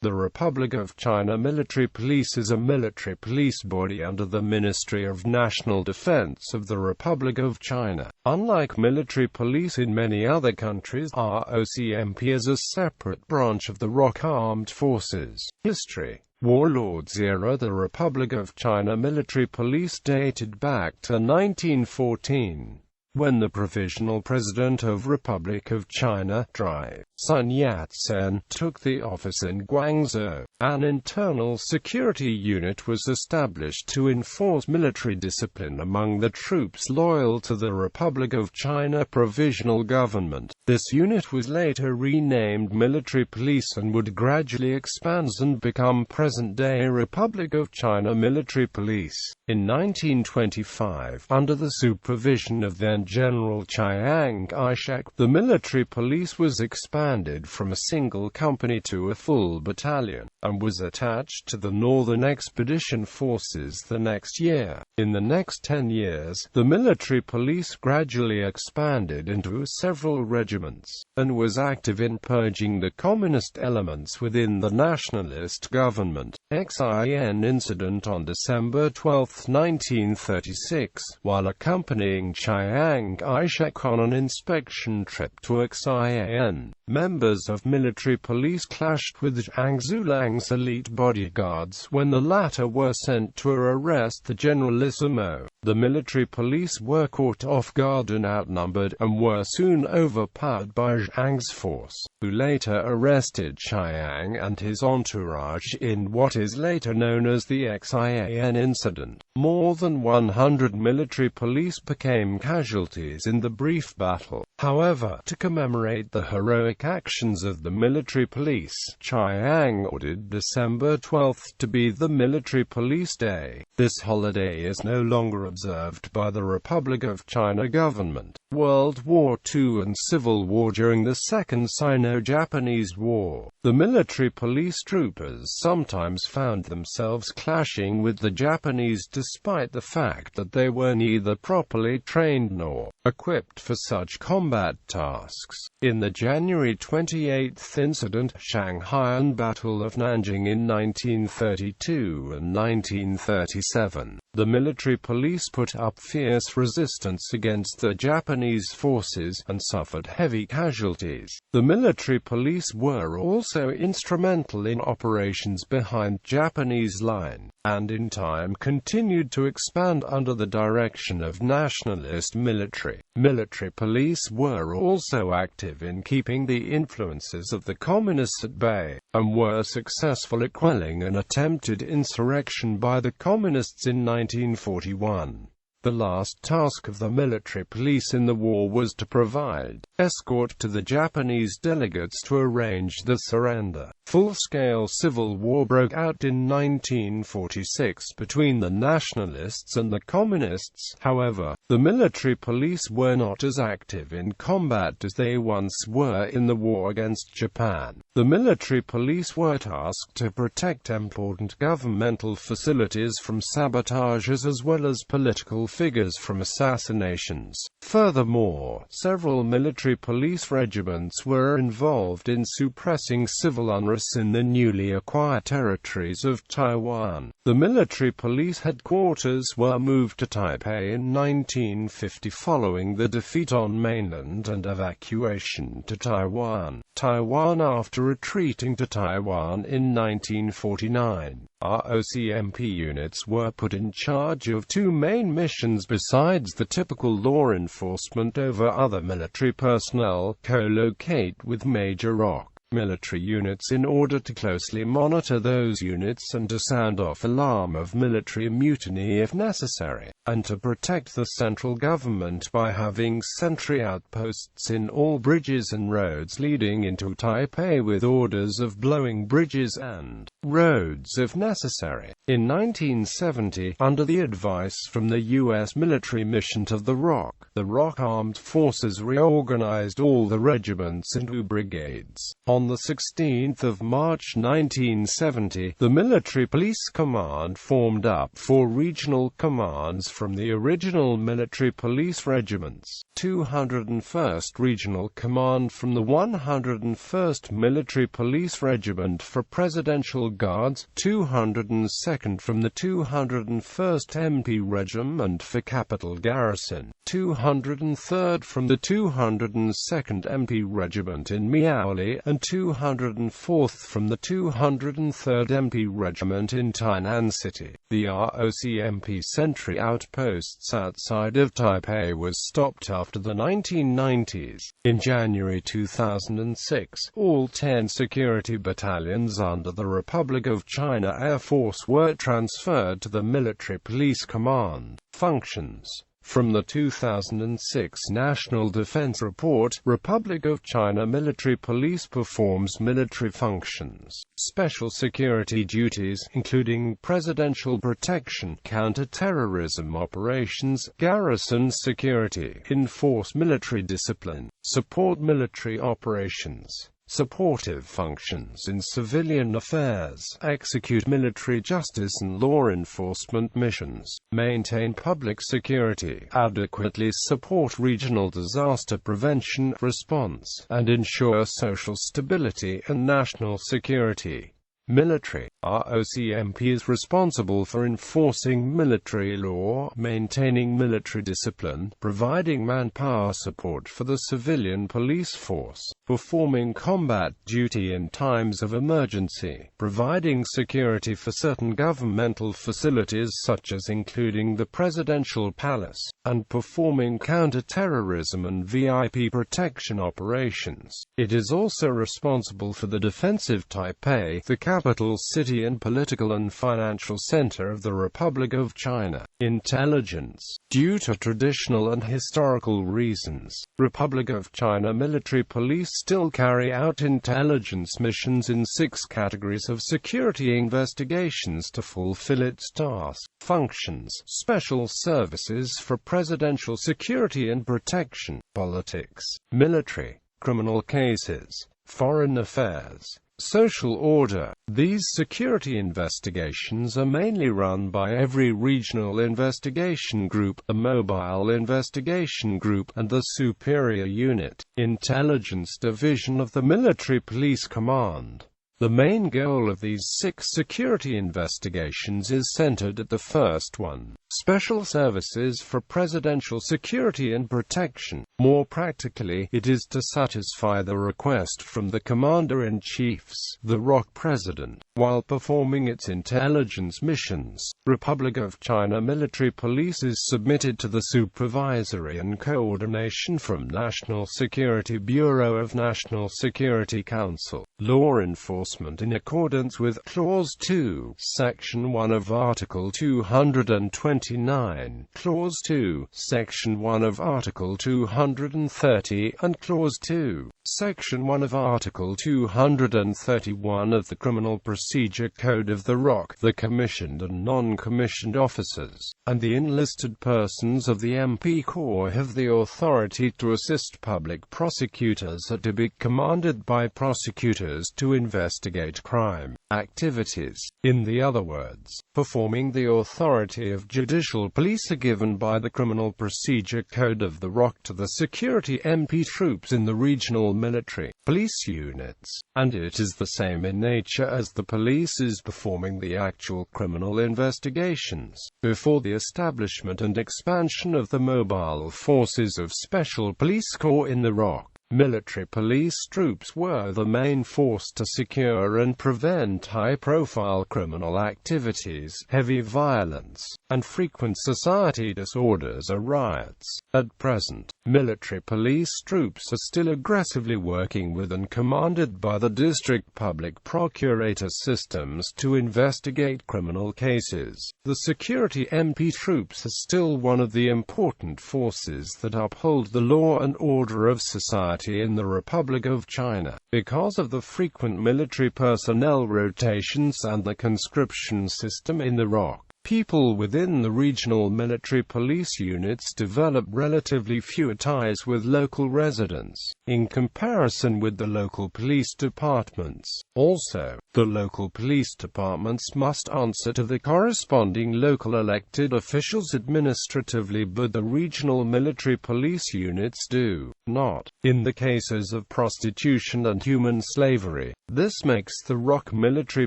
The Republic of China Military Police is a military police body under the Ministry of National Defense of the Republic of China. Unlike military police in many other countries, ROCMP is a separate branch of the ROC Armed Forces. History: Warlords era. The Republic of China Military Police dated back to 1914. When the Provisional President of Republic of China, Dr. Sun Yat-sen, took the office in Guangzhou, an internal security unit was established to enforce military discipline among the troops loyal to the Republic of China Provisional Government. This unit was later renamed Military Police and would gradually expand and become present-day Republic of China Military Police. In 1925, under the supervision of then General Chiang Kai-shek, the military police was expanded from a single company to a full battalion, and was attached to the Northern Expedition Forces the next year. In the next 10 years, the military police gradually expanded into several regiments, and was active in purging the communist elements within the nationalist government. XIN incident on December 12, 1936, while accompanying Chiang Kai-shek on an inspection trip to XIN, members of military police clashed with Zhang Zulang's elite bodyguards when the latter were sent to arrest the Generalissimo. The military police were caught off guard and outnumbered, and were soon overpowered by Zhang's force, who later arrested Chiang and his entourage in what is later known as the XIN incident. More than 100 military police became casualties in the brief battle. However, to commemorate the heroic actions of the military police, Chiang ordered December 12 to be the Military Police Day. This holiday is no longer observed by the Republic of China government. World War II and Civil War. During the Second Sino-Japanese War, the military police troopers sometimes found themselves clashing with the Japanese despite the fact that they were neither properly trained nor equipped for such combat tasks. In the January 28 incident, Shanghai and Battle of Nanjing in 1932 and 1937, the military police put up fierce resistance against the Japanese forces, and suffered heavy casualties. The military police were also instrumental in operations behind Japanese line, and in time continued to expand under the direction of nationalist military. Military police were also active in keeping the influences of the communists at bay, and were successful at quelling an attempted insurrection by the communists in 1941. The last task of the military police in the war was to provide escort to the Japanese delegates to arrange the surrender. Full-scale civil war broke out in 1946 between the nationalists and the communists. However, the military police were not as active in combat as they once were in the war against Japan. The military police were tasked to protect important governmental facilities from sabotages as well as political figures from assassinations. Furthermore, several military police regiments were involved in suppressing civil unrest in the newly acquired territories of Taiwan. The military police headquarters were moved to Taipei in 1950 following the defeat on mainland and evacuation to Taiwan. After retreating to Taiwan in 1949. ROCMP units were put in charge of two main missions besides the typical law enforcement over other military personnel, co-locate with major ROC military units in order to closely monitor those units and to sound off alarm of military mutiny if necessary, and to protect the central government by having sentry outposts in all bridges and roads leading into Taipei with orders of blowing bridges and roads if necessary. In 1970, under the advice from the U.S. military mission to the ROC Armed Forces reorganized all the regiments into brigades. On On 16 March 1970, the Military Police Command formed up 4 regional commands from the original military police regiments: 201st Regional Command from the 101st Military Police Regiment for Presidential Guards, 202nd from the 201st MP Regiment for Capital Garrison, 203rd from the 202nd MP Regiment in Miaoli, and 204th from the 203rd MP Regiment in Tainan City. The ROCMP sentry outposts outside of Taipei was stopped after the 1990s. In January 2006, all 10 security battalions under the Republic of China Air Force were transferred to the Military Police Command. Functions. From the 2006 National Defense Report, Republic of China Military Police performs military functions, special security duties, including presidential protection, counter-terrorism operations, garrison security, enforce military discipline, support military operations, supportive functions in civilian affairs, execute military justice and law enforcement missions, maintain public security, adequately support regional disaster prevention response, and ensure social stability and national security. Military. ROCMP is responsible for enforcing military law, maintaining military discipline, providing manpower support for the civilian police force, performing combat duty in times of emergency, providing security for certain governmental facilities such as including the Presidential Palace, and performing counter-terrorism and VIP protection operations. It is also responsible for the defense of Taipei, the capital city and political and financial center of the Republic of China. Intelligence. Due to traditional and historical reasons, Republic of China military police still carry out intelligence missions in 6 categories of security investigations to fulfill its tasks, functions, special services for presidential security and protection, politics, military, criminal cases, foreign affairs, social order. These security investigations are mainly run by every regional investigation group, a mobile investigation group, and the superior unit, intelligence division of the Military Police Command. The main goal of these 6 security investigations is centered at the first one: special services for presidential security and protection. More practically, it is to satisfy the request from the Commander-in-Chiefs, the ROC President, while performing its intelligence missions. Republic of China military police is submitted to the supervisory and coordination from National Security Bureau of National Security Council. Law enforcement in accordance with Clause 2, Section 1 of Article 229, Clause 2, Section 1 of Article 230, and Clause 2, Section 1 of Article 231 of the Criminal Procedure Code of the ROC. The commissioned and non-commissioned officers, and the enlisted persons of the MP Corps have the authority to assist public prosecutors or to be commanded by prosecutors to investigate crime activities. In the other words, performing the authority of judicial police are given by the Criminal Procedure Code of the ROC to the security MP troops in the regional military police units, and it is the same in nature as the police is performing the actual criminal investigations. Before the establishment and expansion of the mobile forces of Special Police Corps in the ROC, military police troops were the main force to secure and prevent high-profile criminal activities, heavy violence, and frequent society disorders or riots. At present, military police troops are still aggressively working with and commanded by the district public procurator systems to investigate criminal cases. The security MP troops are still one of the important forces that uphold the law and order of society in the Republic of China. Because of the frequent military personnel rotations and the conscription system in the ROC, People within the regional military police units develop relatively fewer ties with local residents, in comparison with the local police departments. Also, the local police departments must answer to the corresponding local elected officials administratively, but the regional military police units do not, in the cases of prostitution and human slavery. This makes the ROC military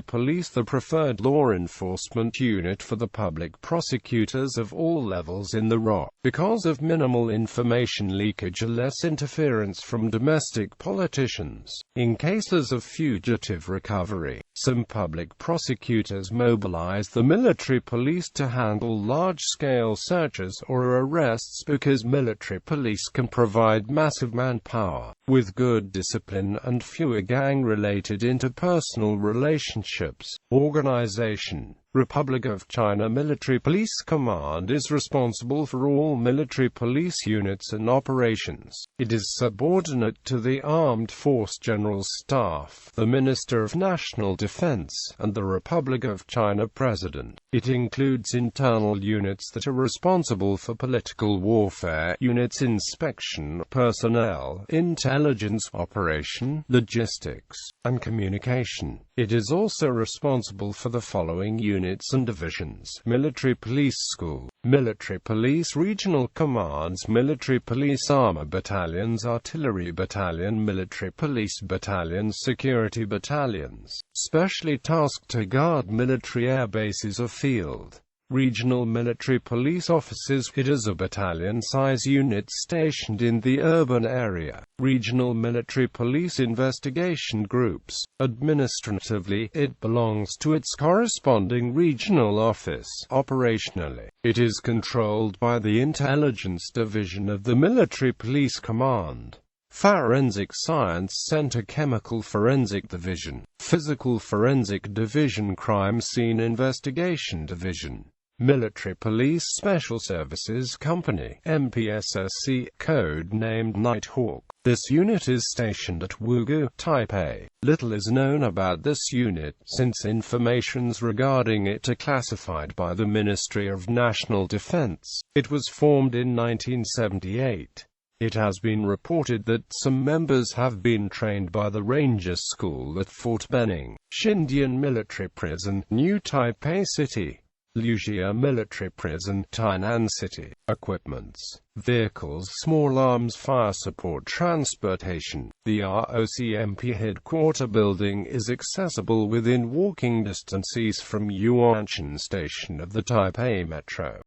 police the preferred law enforcement unit for the public prosecutors of all levels in the ROC. Because of minimal information leakage or less interference from domestic politicians, in cases of fugitive recovery, some public prosecutors mobilize the military police to handle large-scale searches or arrests because military police can provide massive manpower, with good discipline and fewer gang-related interpersonal relationships. Organization: Republic of China Military Police Command is responsible for all military police units and operations. It is subordinate to the Armed Force General Staff, the Minister of National Defense, and the Republic of China President. It includes internal units that are responsible for political warfare, units inspection, personnel, intelligence, operation, logistics, and communication. It is also responsible for the following units and divisions: Military Police School, Military Police Regional Commands, Military Police Armor Battalions, Artillery Battalion, Military Police Battalions, Security Battalions, specially tasked to guard military air bases or field. Regional military police offices. It is a battalion-size unit stationed in the urban area. Regional military police investigation groups. Administratively, it belongs to its corresponding regional office. Operationally, it is controlled by the Intelligence Division of the Military Police Command, Forensic Science Center, Chemical Forensic Division, Physical Forensic Division, Crime Scene Investigation Division, Military Police Special Services Company, MPSSC, code-named Nighthawk. This unit is stationed at Wugu, Taipei. Little is known about this unit, since informations regarding it are classified by the Ministry of National Defense. It was formed in 1978. It has been reported that some members have been trained by the Ranger School at Fort Benning, Xindian Military Prison, New Taipei City, Liujia Military Prison, Tainan City. Equipments: vehicles, small arms, fire support, transportation. The ROCMP headquarter building is accessible within walking distances from Yuanshan Station of the Taipei Metro.